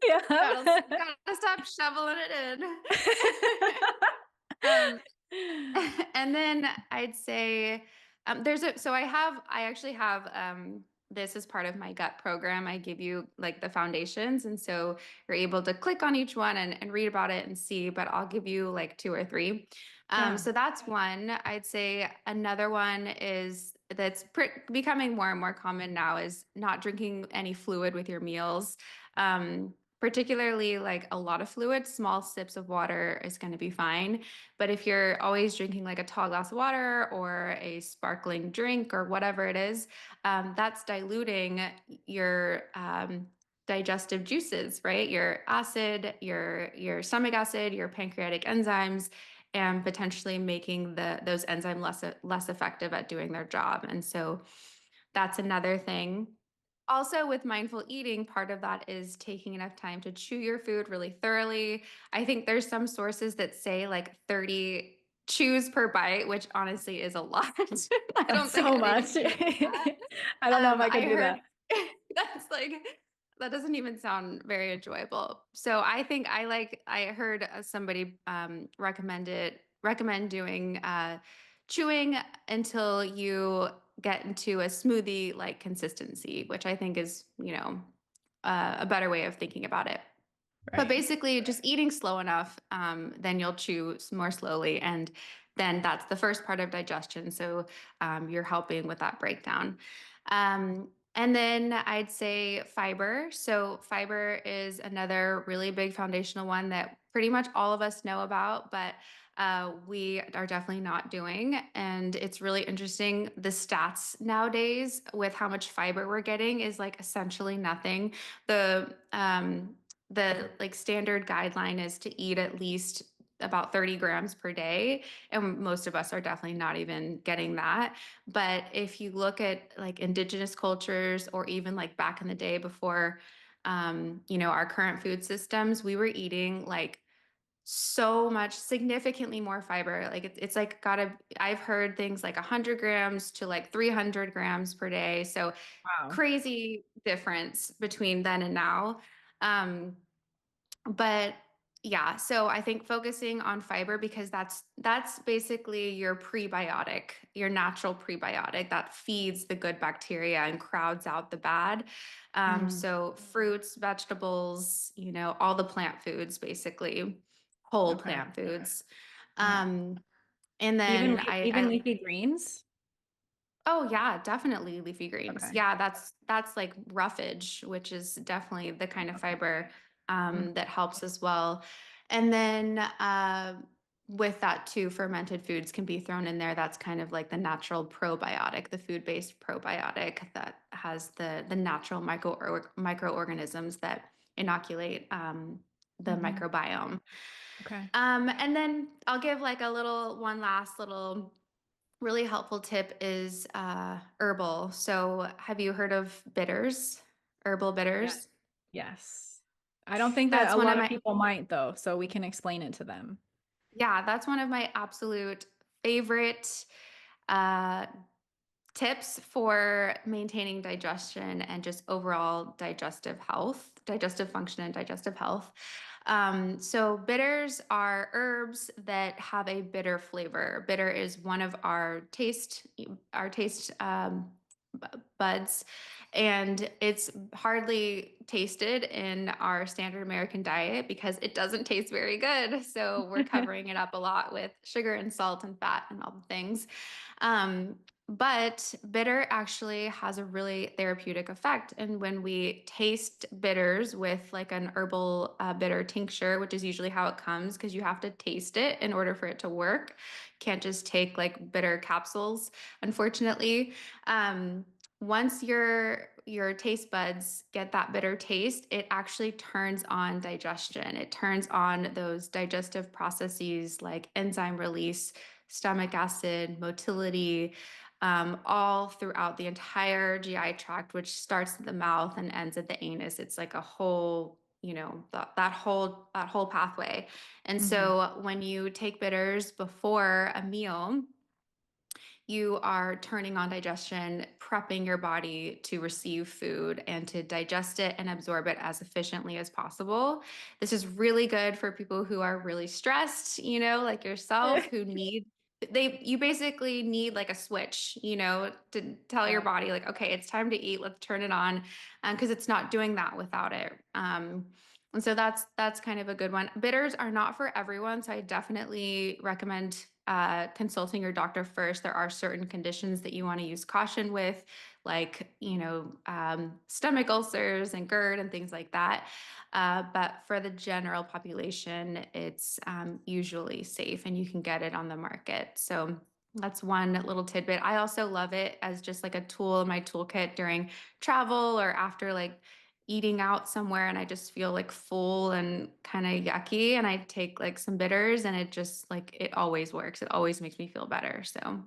Yeah. gotta stop shoveling it in. Um, and then I'd say I actually have this as part of my gut program. I give you like the foundations, and so you're able to click on each one and read about it and see, but I'll give you like two or three. Yeah. So that's one. I'd say another one is that's becoming more and more common now is not drinking any fluid with your meals. Particularly like a lot of fluid, small sips of water is going to be fine. But if you're always drinking like a tall glass of water or a sparkling drink or whatever it is, that's diluting your digestive juices, right? Your acid, your stomach acid, your pancreatic enzymes, and potentially making those enzymes less effective at doing their job. And so that's another thing. Also, with mindful eating, part of that is taking enough time to chew your food really thoroughly. I think there's some sources that say like 30 chews per bite, which honestly is a lot. I That's don't think so anyone much. can do that. I don't know if I I could do heard that. That's like that doesn't even sound very enjoyable. So I think I heard somebody recommend doing chewing until you get into a smoothie like consistency, which I think is, a better way of thinking about it. But Right. basically, just eating slow enough, then you'll chew more slowly. And then that's the first part of digestion. So you're helping with that breakdown. And then I'd say fiber. So, fiber is another really big foundational one that pretty much all of us know about, but we are definitely not doing. And it's really interesting. The stats nowadays with how much fiber we're getting is like essentially nothing. The like standard guideline is to eat at least about 30 grams per day, and most of us are definitely not even getting that. But if you look at like indigenous cultures, or even like back in the day before our current food systems, we were eating like so much significantly more fiber. Like it's like gotta I've heard things like 100 grams to like 300 grams per day. So Wow. crazy difference between then and now. um but yeah, so I think focusing on fiber, because that's basically your prebiotic, your natural prebiotic that feeds the good bacteria and crowds out the bad. Mm, So fruits, vegetables, all the plant foods, basically whole okay. plant foods. Yeah. Um, and Even then even I leafy greens? Oh yeah, definitely leafy greens. Okay. Yeah, that's like roughage, which is definitely the kind of Okay. fiber Mm, that helps as well. And then with that too, fermented foods can be thrown in there. That's kind of like the natural probiotic, the food-based probiotic that has the natural microorganisms that inoculate the mhm. microbiome. Okay. And then I'll give like a little one last little really helpful tip is herbal. So, have you heard of bitters? Herbal Yeah. bitters? Yes. I don't think that That's a one of lot of my, people might though, so we can explain it to them. yeah, that's one of my absolute favorite uh, tips for maintaining digestion and just overall digestive function, and digestive health. So bitters are herbs that have a bitter flavor. Bitter is one of our taste buds, and it's hardly tasted in our standard American diet because it doesn't taste very good. So we're covering it up a lot with sugar and salt and fat and all the things. But bitter actually has a really therapeutic effect. And when we taste bitters with like an herbal bitter tincture, which is usually how it comes, because you have to taste it in order for it to work. Can't just take like bitter capsules, unfortunately. Um, Once your taste buds get that bitter taste, it actually turns on digestion. It turns on those digestive processes like enzyme release, stomach acid, motility, all throughout the entire GI tract, which starts at the mouth and ends at the anus. It's like a whole, that whole pathway. And Mhm. so when you take bitters before a meal, you are turning on digestion, prepping your body to receive food and to digest it and absorb it as efficiently as possible. This is really good for people who are really stressed, like yourself, who need you basically need like a switch, to tell your Yeah. body like, okay, it's time to eat, let's turn it on, because it's not doing that without it. And so that's kind of a good one. Bitters are not for everyone, so I definitely recommend consulting your doctor first. There are certain conditions that you want to use caution with, like stomach ulcers and GERD and things like that. But for the general population, it's usually safe, and you can get it on the market. So that's one little tidbit. I also love it as just like a tool in my toolkit during travel or after like eating out somewhere and I just feel like full and kind of yucky, and I take like some bitters, and it just like it always works. It always makes me feel better. So,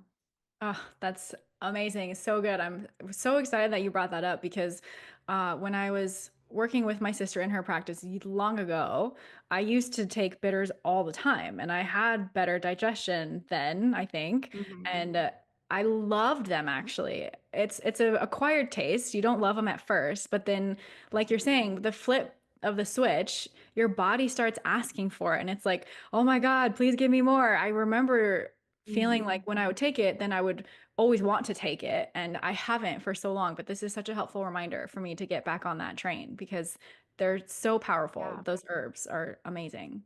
Oh, that's amazing. It's so good. I'm so excited that you brought that up because when I was working with my sister in her practice long ago, I used to take bitters all the time and I had better digestion then, I think. And mhm. I loved them actually. It's a acquired taste. You don't love them at first, but then like you're saying, the flip of the switch, your body starts asking for it and it's like, "Oh my God, please give me more." I remember feeling Mhm. like when I would take it, then I would always want to take it, and I haven't for so long, but this is such a helpful reminder for me to get back on that train because they're so powerful. Yeah. Those herbs are amazing.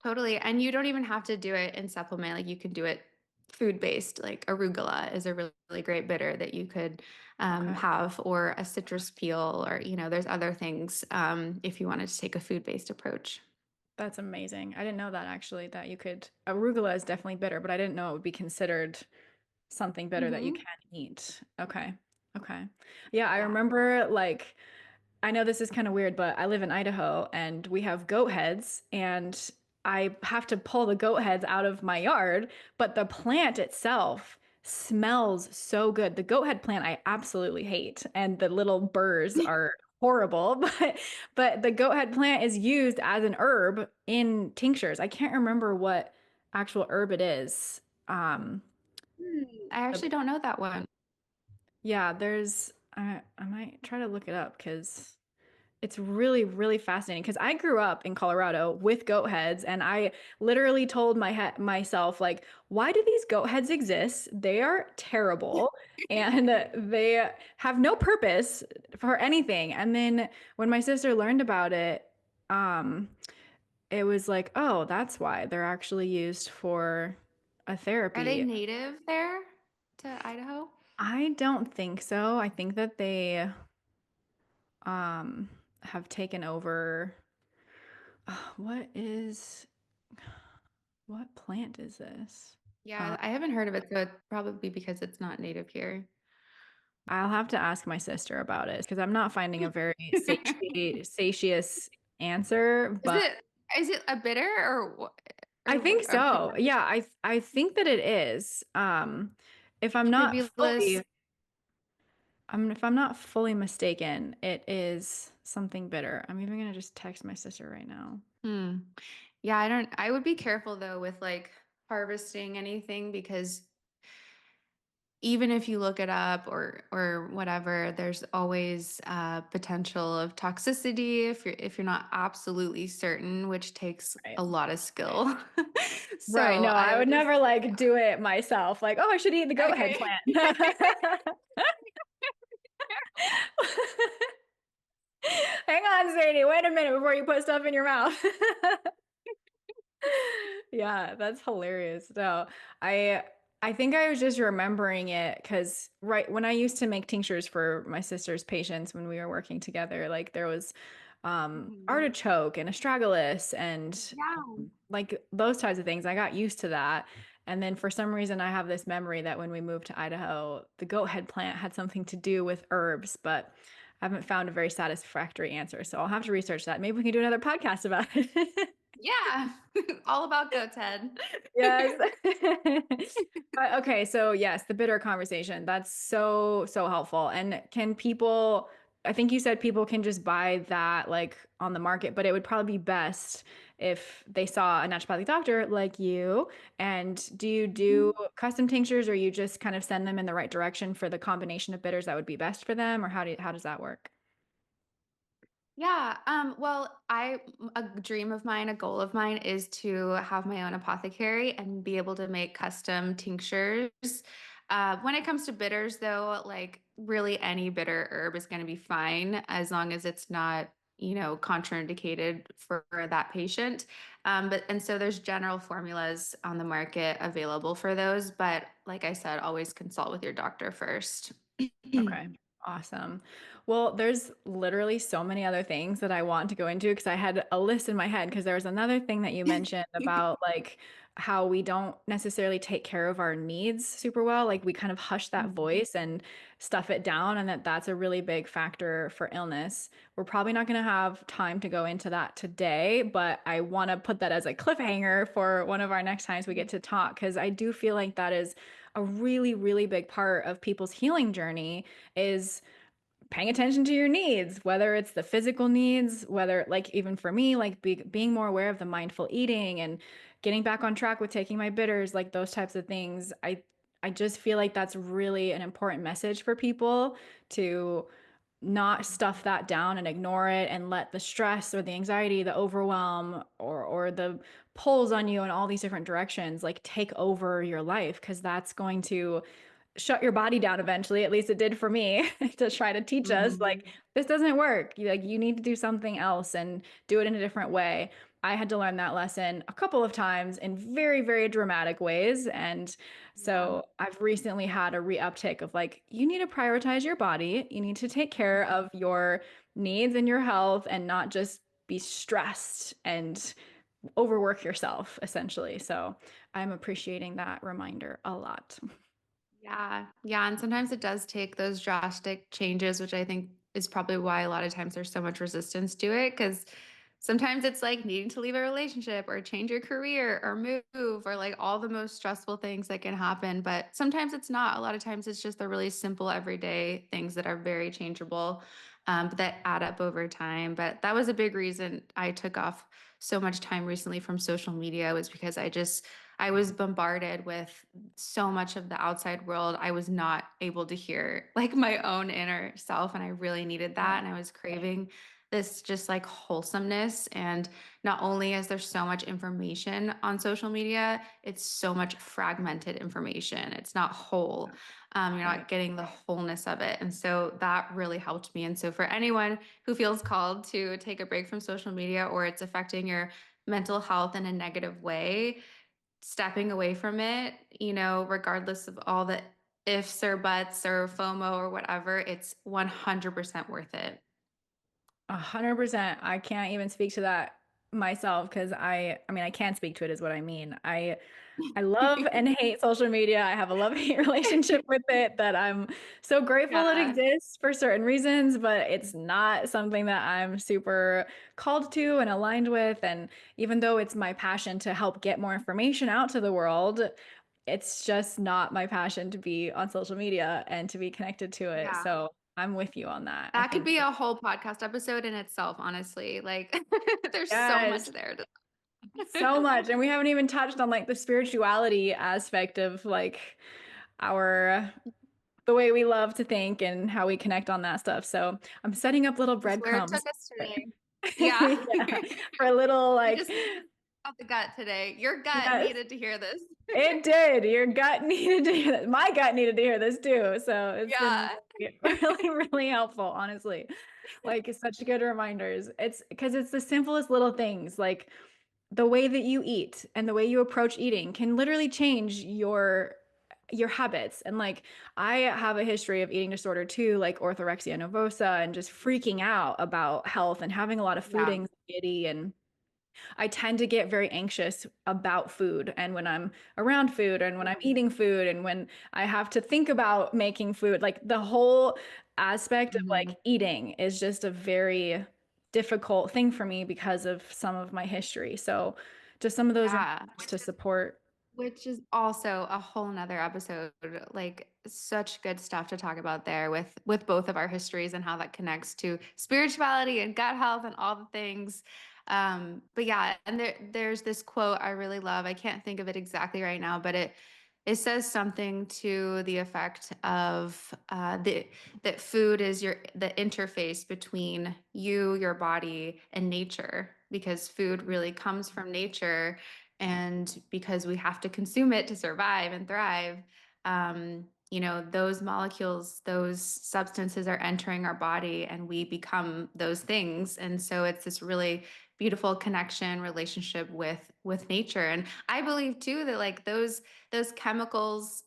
Totally. And you don't even have to do it in supplement. Like you can do it food based. Like arugula is a really, really great bitter that you could Okay. have, or a citrus peel, or, there's other things if you wanted to take a food based approach. That's amazing. I didn't know that actually, that you could, arugula is definitely bitter, but I didn't know it would be considered something bitter that you Hmm. can eat. Okay. Okay. Yeah, I Yeah. remember like, I know this is kind of weird, but I live in Idaho and we have goat heads and I have to pull the goat heads out of my yard, but the plant itself smells so good. The goat head plant I absolutely hate and the little burrs are horrible, but the goat head plant is used as an herb in tinctures. I can't remember what actual herb it is. I actually The don't know that one. Yeah, there's I might try to look it up because it's really, really fascinating because I grew up in Colorado with goat heads and I literally told myself like, why do these goat heads exist? They are terrible and they have no purpose for anything. And then when my sister learned about it, um, it was like, oh, that's why they're actually used for a Are they therapy. native there to Idaho? I don't think so. I think that they um have taken over. What is what plant is this? Uh, Yeah, I haven't heard of it, so it's probably because it's not native here. I'll have to ask my sister about it because I'm not finding a very satious answer, Is but it a bitter I or think a so. Yeah, I think that it is. If I'm not tribulus? fully if I'm not fully mistaken, it is something bitter. I'm even gonna just text my sister right now. Hmm. Yeah, I would be careful though with like harvesting anything, because even if you look it up or whatever, there's always potential of toxicity if you're not absolutely certain, which takes Right. a lot of skill. Right. So No, I I would would just never like do it myself. Like, oh, I should eat the goat head okay. plant. Hang on, Sadie. Wait a minute before you put stuff in your mouth. Yeah, that's hilarious. No, I I think I was just remembering it because right when I used to make tinctures for my sister's patients when we were working together, like there was Mhm. artichoke and astragalus and Yeah. like those types of things. I got used to that. And then for some reason I have this memory that when we moved to Idaho, the goat head plant had something to do with herbs, but I haven't found a very satisfactory answer. So I'll have to research that. Maybe we can do another podcast about it. Yeah. All about goat's head. Yes. But okay, so yes, the bitter conversation. That's so, so helpful. And can people, I think you said people can just buy that like on the market, but it would probably be best if they saw a naturopathic doctor like you. And do you do custom tinctures or you just kind of send them in the right direction for the combination of bitters that would be best for them? Or how does that work? Yeah, well, a dream of mine, a goal of mine is to have my own apothecary and be able to make custom tinctures. When it comes to bitters, though, like really any bitter herb is going to be fine as long as it's not, contraindicated for that patient. And so there's general formulas on the market available for those, but like I said, always consult with your doctor first. Okay. Awesome. Well, there's literally so many other things that I want to go into because I had a list in my head because there was another thing that you mentioned about like how we don't necessarily take care of our needs super well. Like we kind of hush that voice and stuff it down, and that's a really big factor for illness. We're probably not going to have time to go into that today, but I want to put that as a cliffhanger for one of our next times we get to talk because I do feel like that is a really, really big part of people's healing journey is paying attention to your needs, whether it's the physical needs, whether like even for me, like being more aware of the mindful eating and getting back on track with taking my bitters, like those types of things. I just feel like that's really an important message for people to not stuff that down and ignore it and let the stress or the anxiety, the overwhelm or the pulls on you in all these different directions like take over your life because that's going to shut your body down eventually. At least it did for me to try to teach us Mhm. like this doesn't work. Like you need to do something else and do it in a different way. I had to learn that lesson a couple of times in very, very dramatic ways. And Yeah. so I've recently had a re-uptick of like, you need to prioritize your body. You need to take care of your needs and your health and not just be stressed and overwork yourself, essentially. So I'm appreciating that reminder a lot. Yeah. Yeah. And sometimes it does take those drastic changes, which I think is probably why a lot of times there's so much resistance to it. Because sometimes it's like needing to leave a relationship or change your career or move or like all the most stressful things that can happen. But sometimes it's not. A lot of times it's just the really simple everyday things that are very changeable, but that add up over time. But that was a big reason I took off so much time recently from social media was because I was bombarded with so much of the outside world. I was not able to hear like my own inner self, and I really needed that. Yeah. And I was craving this just like wholesomeness. And not only is there so much information on social media, it's so much fragmented information. It's not whole. You're not Right. getting the wholeness of it. And so that really helped me. And so for anyone who feels called to take a break from social media or it's affecting your mental health in a negative way, stepping away from it, regardless of all the ifs or buts or FOMO or whatever, it's 100% worth it. 100%. I can't even speak to that myself because I mean, I can speak to it is what I mean. I love and hate social media. I have a love-hate relationship with it that I'm so grateful it Yeah. exists for certain reasons, but it's not something that I'm super called to and aligned with. And even though it's my passion to help get more information out to the world, it's just not my passion to be on social media and to be connected to it. Yeah. So I'm with you on that. I That could think be a whole podcast episode in itself, honestly. Like there's so much yes. there to So much. And we haven't even touched on like the spirituality aspect of like our the way we love to think and how we connect on that stuff. So I'm setting up little Just where it took breadcrumbs. us today. Yeah. Yeah, for a little We like just got the gut today. Your gut yes, needed to hear this. it did. Your gut needed to hear that. My gut needed to hear this too. So it's been Yeah. really, really helpful, honestly. Like it's such good reminders. It's because it's the simplest little things like the way that you eat and the way you approach eating can literally change your habits. And like I have a history of eating disorder too, like orthorexia nervosa and just freaking out about health and having a lot of food Yeah. anxiety and I tend to get very anxious about food and when I'm around food and when I'm eating food and when I have to think about making food, like the whole aspect of like Mhm. eating is just a very difficult thing for me because of some of my history. So just some of those Yeah. reminders to support. Which is also a whole nother episode. Like such good stuff to talk about there with both of our histories and how that connects to spirituality and gut health and all the things. But yeah, and there's this quote I really love. I can't think of it exactly right now, but it says something to the effect of that food is the interface between you, your body, and nature, because food really comes from nature, and because we have to consume it to survive and thrive. Those molecules, those substances are entering our body and we become those things. And so it's this really beautiful connection relationship with nature. And I believe too that like those chemicals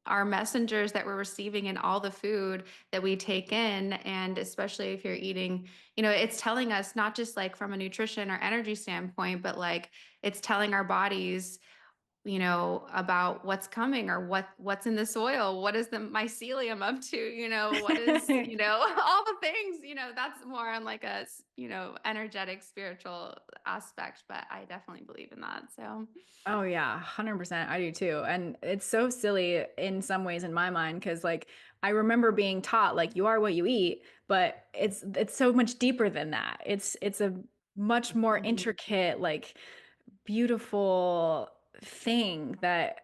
are messengers that we're receiving in all the food that we take in. And especially if you're eating, it's telling us not just like from a nutrition or energy standpoint, but like it's telling our bodies, about what's coming or what's in the soil. What is the mycelium up to? What is, all the things, that's more on like a, energetic spiritual aspect, but I definitely believe in that. So Oh yeah, 100%. I do too. And it's so silly in some ways in my mind because like I remember being taught like you are what you eat, but it's so much deeper than that. It's a much more Mhm. intricate like beautiful thing that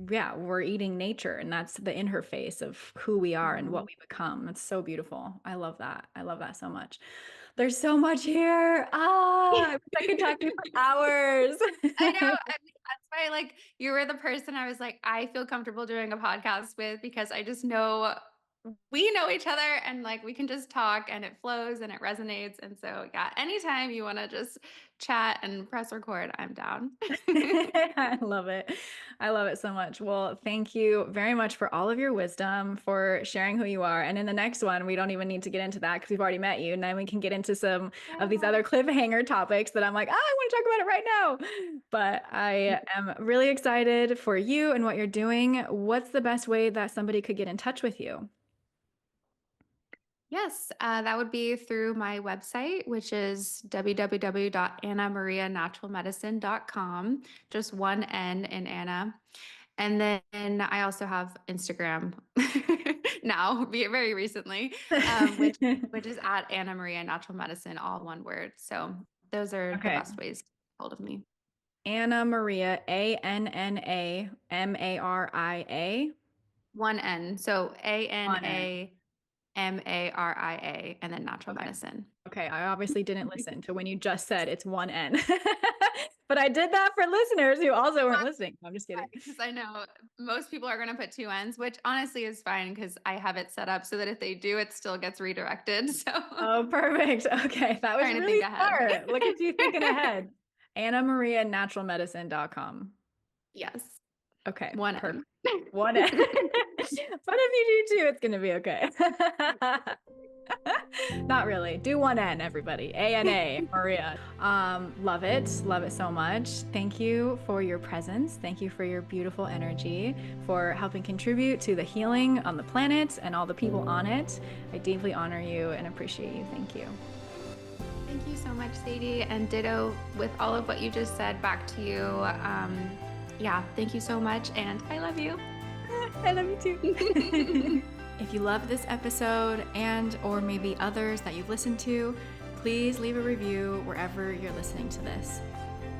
yeah, we're eating nature, and that's the interface of who we are and what Mhm. we become. It's so beautiful. I love that. I love that so much. There's so much here. Ah, I wish I could talk to you for hours. I know. I mean, that's why, like, you were the person I was like, I feel comfortable doing a podcast with because I just know we know each other and like we can just talk and it flows and it resonates. And so, yeah, anytime you want to just chat and press record, I'm down. I love it. I love it so much. Well, thank you very much for all of your wisdom, for sharing who you are. And in the next one, we don't even need to get into that because we've already met you. And then we can get into some of these other cliffhanger topics that I'm like, I want to talk about it right now. But I am really excited for you and what you're doing. What's the best way that somebody could get in touch with you? Yes, that would be through my website, which is www.annamarianaturalmedicine.com. Just one N in Anna. And then I also have Instagram now, very recently, which is at Anna Maria Natural Medicine, all one word. So those are the Okay. best ways to get hold of me. Anna Maria, ANNAMARIA. One N. So On it. ANAMARIA and then natural Okay. medicine. Okay, I obviously didn't listen to when you just said it's one N. But I did that for listeners who also weren't listening. No, I'm just kidding. Because I know most people are going to put two N's, which honestly is fine because I have it set up so that if they do, it still gets redirected. So Oh, perfect. Okay, that was trying to think really ahead. smart. Look at you thinking ahead. AnnaMariaNaturalMedicine.com. Yes, Okay, one perfect. N. One N. But if you do two, it's gonna be okay. Not really. Do one N, everybody. ANA, Maria. Love it. Love it so much. Thank you for your presence. Thank you for your beautiful energy, for helping contribute to the healing on the planet and all the people on it. I deeply honor you and appreciate you. Thank you. Thank you so much, Sadie. And ditto with all of what you just said back to you. Yeah, thank you so much. And I love you. I love you too. If you love this episode and or maybe others that you've listened to, please leave a review wherever you're listening to this.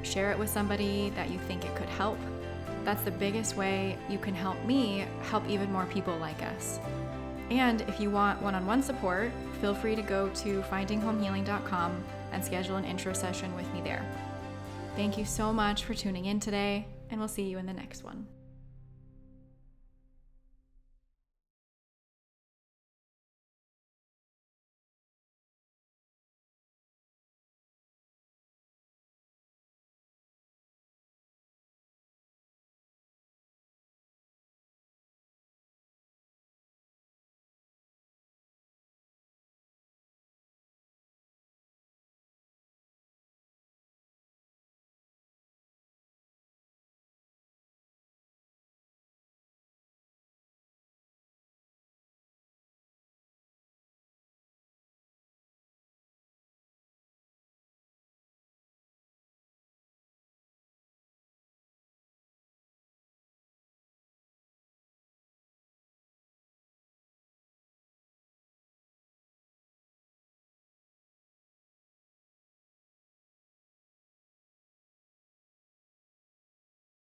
Share it with somebody that you think it could help. That's the biggest way you can help me help even more people like us. And if you want one-on-one support, feel free to go to findinghomehealing.com and schedule an intro session with me there. Thank you so much for tuning in today, and we'll see you in the next one.